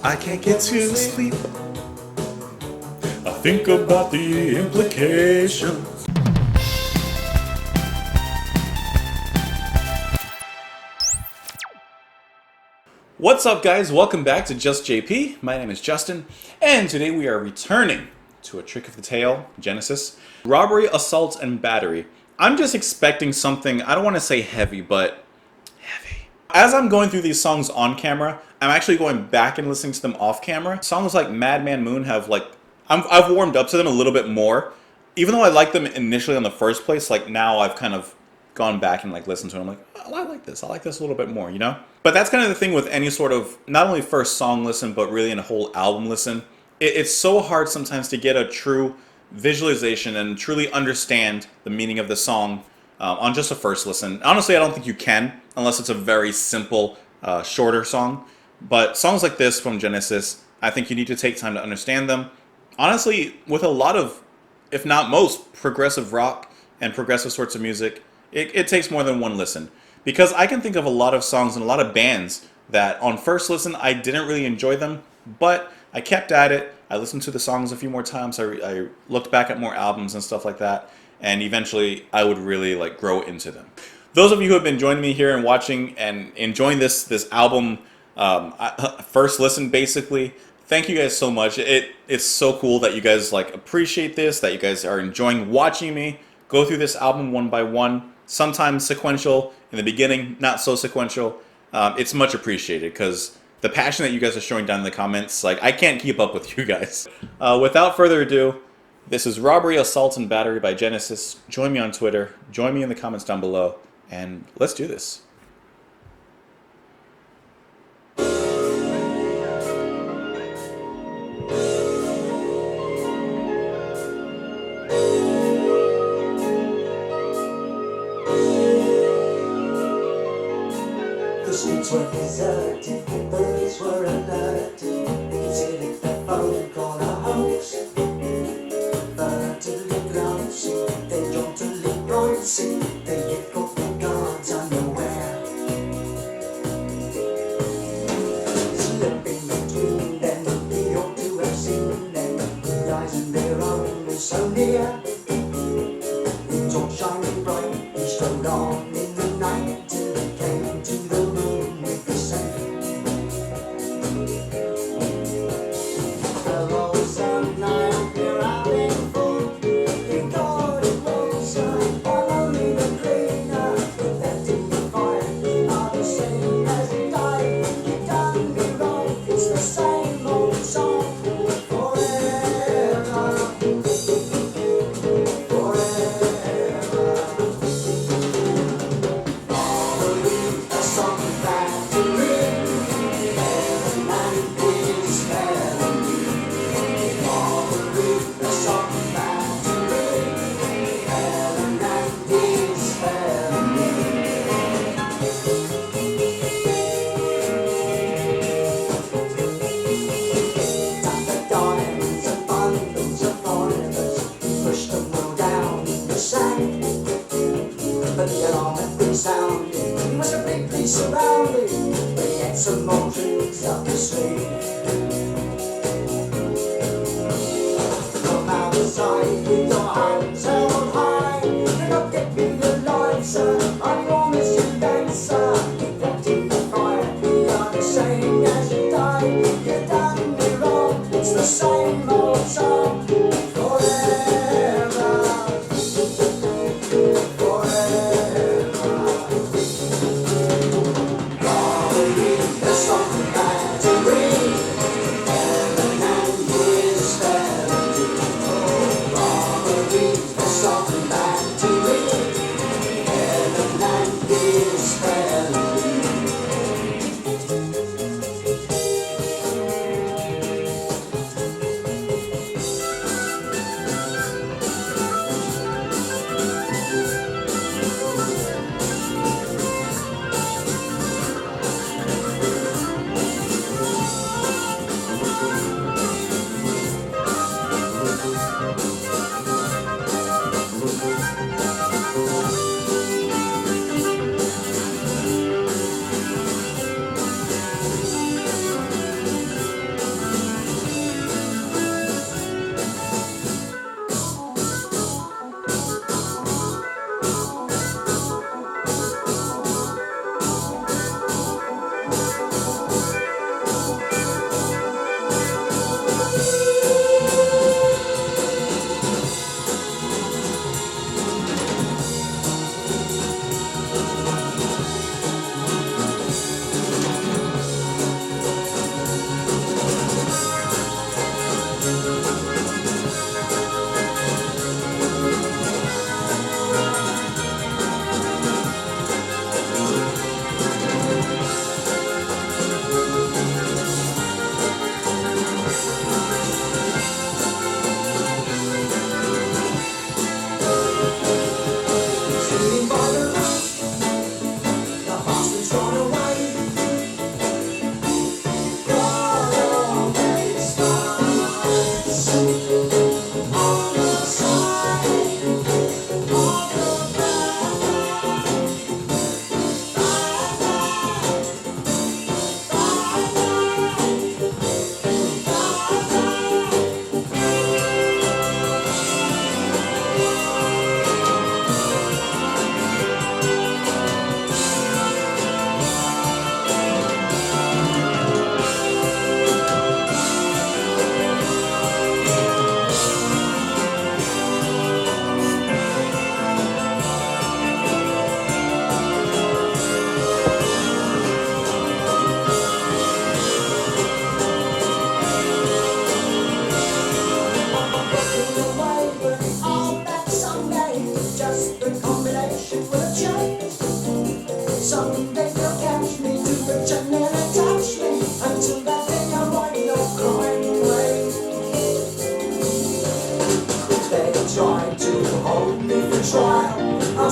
I can't get to sleep. I think about the implications. What's up, guys? Welcome back to Just JP. My name is Justin, and today we are returning to a trick of the tail, Genesis. Robbery, assault, and battery. I'm just expecting something, I don't want to say heavy, but heavy. As I'm going through these songs on camera, I'm actually going back and listening to them off camera. Songs like Madman Moon have I've warmed up to them a little bit more. Even though I liked them initially in the first place, now I've kind of gone back and listened to them. I'm like, oh, I like this a little bit more, you know? But that's kind of the thing with any sort of, not only first song listen, but really in a whole album listen. It's so hard sometimes to get a true visualization and truly understand the meaning of the song on just a first listen. Honestly, I don't think you can, unless it's a very simple, shorter song. But songs like this from Genesis, I think you need to take time to understand them. Honestly, with a lot of, if not most, progressive rock and progressive sorts of music, it takes more than one listen. Because I can think of a lot of songs and a lot of bands that on first listen I didn't really enjoy them, but I kept at it. I listened to the songs a few more times. I looked back at more albums and stuff like that, and eventually I would really grow into them. Those of you who have been joining me here and watching and enjoying this album first listen, basically, thank you guys so much. It's so cool that you guys appreciate this, that you guys are enjoying watching me go through this album one by one. Sometimes sequential in the beginning, not so sequential. It's much appreciated because the passion that you guys are showing down in the comments, I can't keep up with you guys. Without further ado, this is Robbery, Assault, and Battery by Genesis. Join me on Twitter. Join me in the comments down below. And let's do this. The streets were deserted, the police were alerted. They considered the phone call a hoax. Vertically glancing, they jauntily prancing. They hit off the guards unaware. Slipping between them, he ought to have seen them. Realizing their own was so near. It's all shining bright, he strode on in the night till he came to the room with the safe. Hello, son, I'm here out in food. You thought it was only the cleaner. Put that in the fire, are the same as he died. You done me wrong, it's the same old song. But the alarm had been sounded. He was completely surrounded. They had some more tricks up the sleeve. Come outside with your hands held high. Do not get me alive, sir. I promise you that, sir. Keep that in the fire. We are the same as you died. You done me wrong. It's the same old song.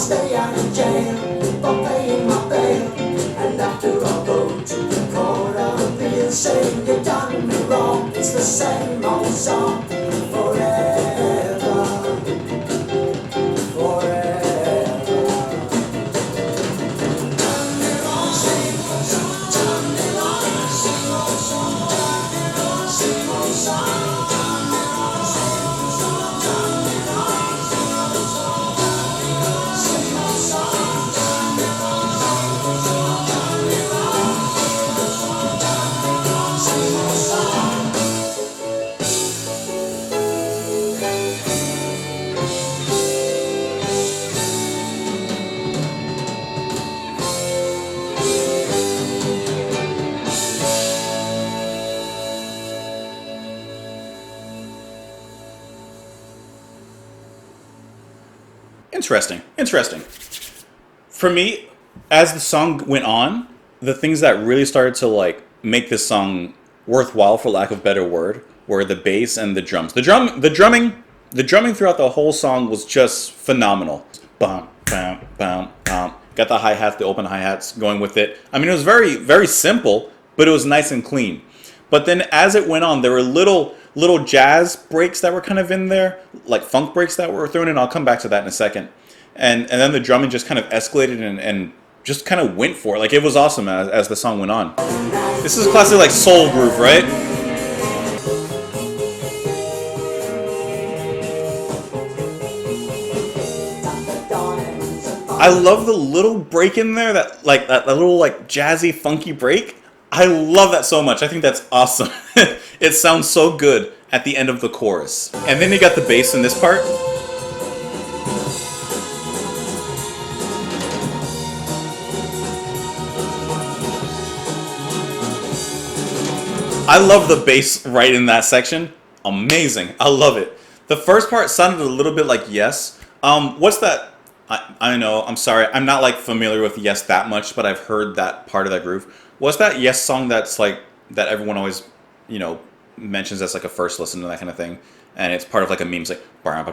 stay out of jail for paying my bail. And after I go to the court of appeal, saying you done me wrong, it's the same old song forever, forever. Interesting. Interesting. For me, as the song went on, the things that really started to like make this song worthwhile, for lack of a better word, were the bass and the drums. The drumming throughout the whole song was just phenomenal. Bum, bum, bum, bum. Got the hi-hats, the open hi-hats going with it. I mean, it was very, very simple, but it was nice and clean. But then as it went on, there were little jazz breaks that were kind of in there, like funk breaks that were thrown in. I'll come back to that in a second. And then the drumming just kind of escalated and just kind of went for it. Like, it was awesome as the song went on. This is a classic like soul groove, right? I love the little break in there, that little like jazzy funky break. I love that so much. I think that's awesome. It sounds so good at the end of the chorus. And then you got the bass in this part. I love the bass right in that section. Amazing. I love it. The first part sounded a little bit like Yes. What's that? I know, I'm sorry. I'm not like familiar with Yes that much, but I've heard that part of that groove. What's that Yes song that's like, that everyone always, you know, mentions as like a first listen to that kind of thing? And it's part of like a meme. It's like, I'm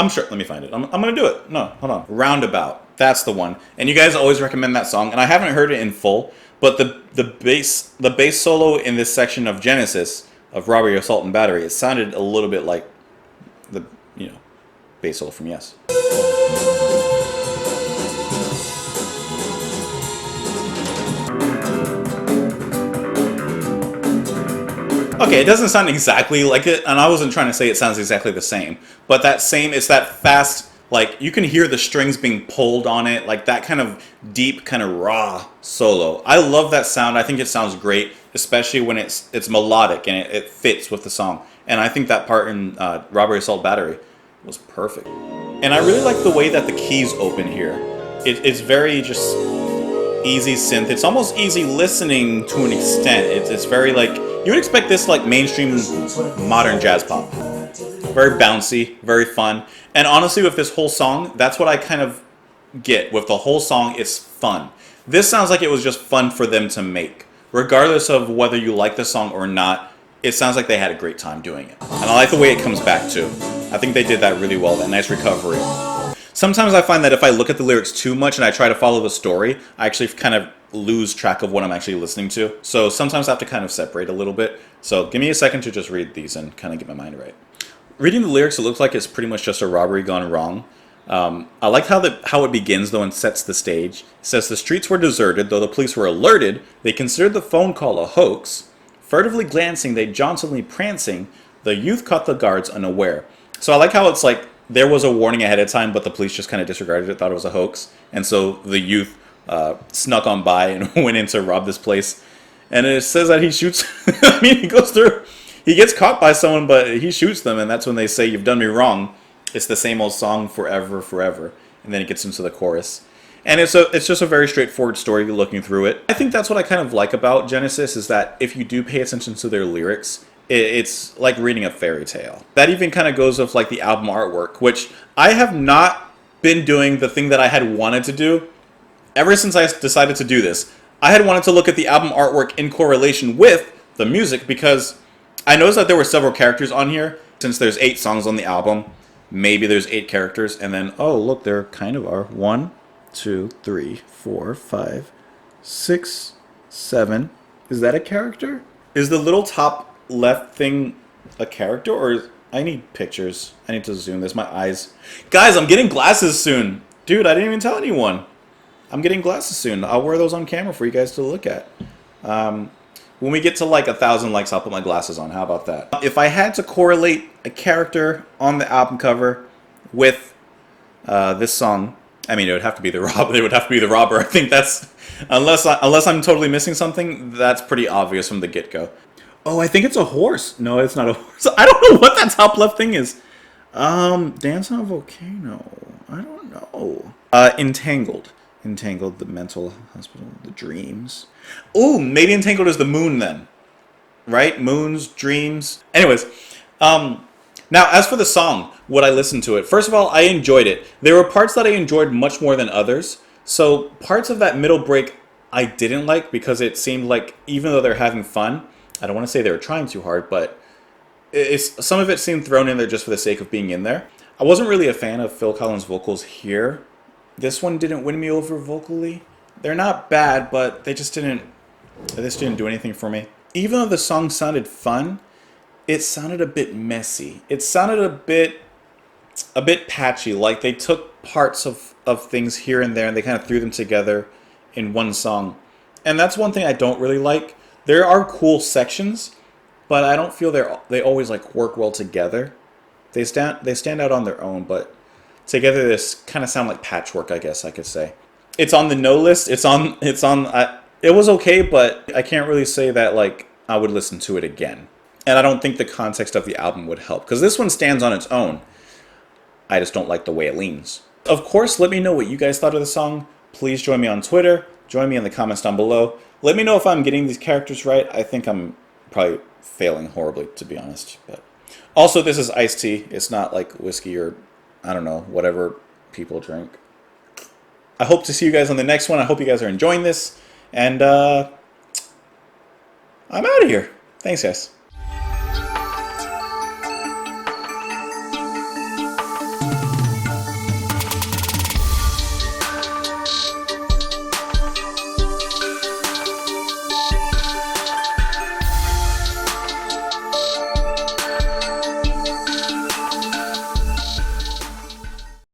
sure, let me find it. I'm going to do it. No, hold on. Roundabout. That's the one. And you guys always recommend that song. And I haven't heard it in full, but the bass solo in this section of Genesis, of Robbery, Assault, and Battery, it sounded a little bit like the, you know, bass solo from Yes. Okay, it doesn't sound exactly like it, and I wasn't trying to say it sounds exactly the same, but it's that fast, like, you can hear the strings being pulled on it, like that kind of deep, kind of raw solo. I love that sound. I think it sounds great, especially when it's melodic and it fits with the song. And I think that part in Robbery, Assault, Battery was perfect. And I really like the way that the keys open here. It's very just easy synth. It's almost easy listening to an extent. It's very like, you would expect this like mainstream modern jazz pop. Very bouncy, very fun. And honestly, with this whole song, that's what I kind of get with the whole song. It's fun. This sounds like it was just fun for them to make. Regardless of whether you like the song or not, it sounds like they had a great time doing it. And I like the way it comes back too. I think they did that really well, that nice recovery. Sometimes I find that if I look at the lyrics too much and I try to follow the story, I actually kind of lose track of what I'm actually listening to. So sometimes I have to kind of separate a little bit. So give me a second to just read these and kind of get my mind right. Reading the lyrics, it looks like it's pretty much just a robbery gone wrong. I like how it begins, though, and sets the stage. It says, the streets were deserted, though the police were alerted. They considered the phone call a hoax. Furtively glancing, they jauntily prancing. The youth caught the guards unaware. So I like how it's like, there was a warning ahead of time, but the police just kind of disregarded it, thought it was a hoax. And so the youth snuck on by and went in to rob this place. And it says that he shoots, I mean, he goes through, he gets caught by someone, but he shoots them, and that's when they say, you've done me wrong. It's the same old song, forever, forever. And then it gets into the chorus. And it's just a very straightforward story looking through it. I think that's what I kind of like about Genesis, is that if you do pay attention to their lyrics, it's like reading a fairy tale. That even kind of goes with like the album artwork, which I have not been doing the thing that I had wanted to do ever since I decided to do this. I had wanted to look at the album artwork in correlation with the music, because I noticed that there were several characters on here. Since there's 8 songs on the album, maybe there's 8 characters, and then, oh, look, there kind of are 1, 2, 3, 4, 5, 6, 7. Is that a character? Is the little top left thing a character, or I need pictures. I need to zoom this. My eyes. Guys, I'm getting glasses soon. Dude, I didn't even tell anyone. I'm getting glasses soon. I'll wear those on camera for you guys to look at. When we get to like 1,000 likes, I'll put my glasses on. How about that? If I had to correlate a character on the album cover with this song, I mean, it would have to be the robber. It would have to be the robber. I think that's unless I'm totally missing something. That's pretty obvious from the get-go. Oh, I think it's a horse. No, it's not a horse. I don't know what that top left thing is. Dance on a Volcano. I don't know. Entangled. Entangled, the mental hospital, the dreams. Ooh, maybe Entangled is the moon then. Right? Moons, dreams. Anyways, now as for the song, what I listened to it. First of all, I enjoyed it. There were parts that I enjoyed much more than others. So parts of that middle break I didn't like because it seemed like even though they're having fun, I don't want to say they were trying too hard, but some of it seemed thrown in there just for the sake of being in there. I wasn't really a fan of Phil Collins' vocals here. This one didn't win me over vocally. They're not bad, but they just didn't do anything for me. Even though the song sounded fun, it sounded a bit messy. It sounded a bit patchy, like they took parts of things here and there and they kind of threw them together in one song. And that's one thing I don't really like. There are cool sections, but I don't feel they always like work well together. They stand out on their own, but together this kind of sound like patchwork, I guess I could say. It's on the no list. It was okay, but I can't really say that like I would listen to it again. And I don't think the context of the album would help because this one stands on its own. I just don't like the way it leans. Of course, let me know what you guys thought of the song. Please join me on Twitter. Join me in the comments down below. Let me know if I'm getting these characters right. I think I'm probably failing horribly, to be honest. But also, this is iced tea. It's not like whiskey or, I don't know, whatever people drink. I hope to see you guys on the next one. I hope you guys are enjoying this. And I'm out of here. Thanks, guys.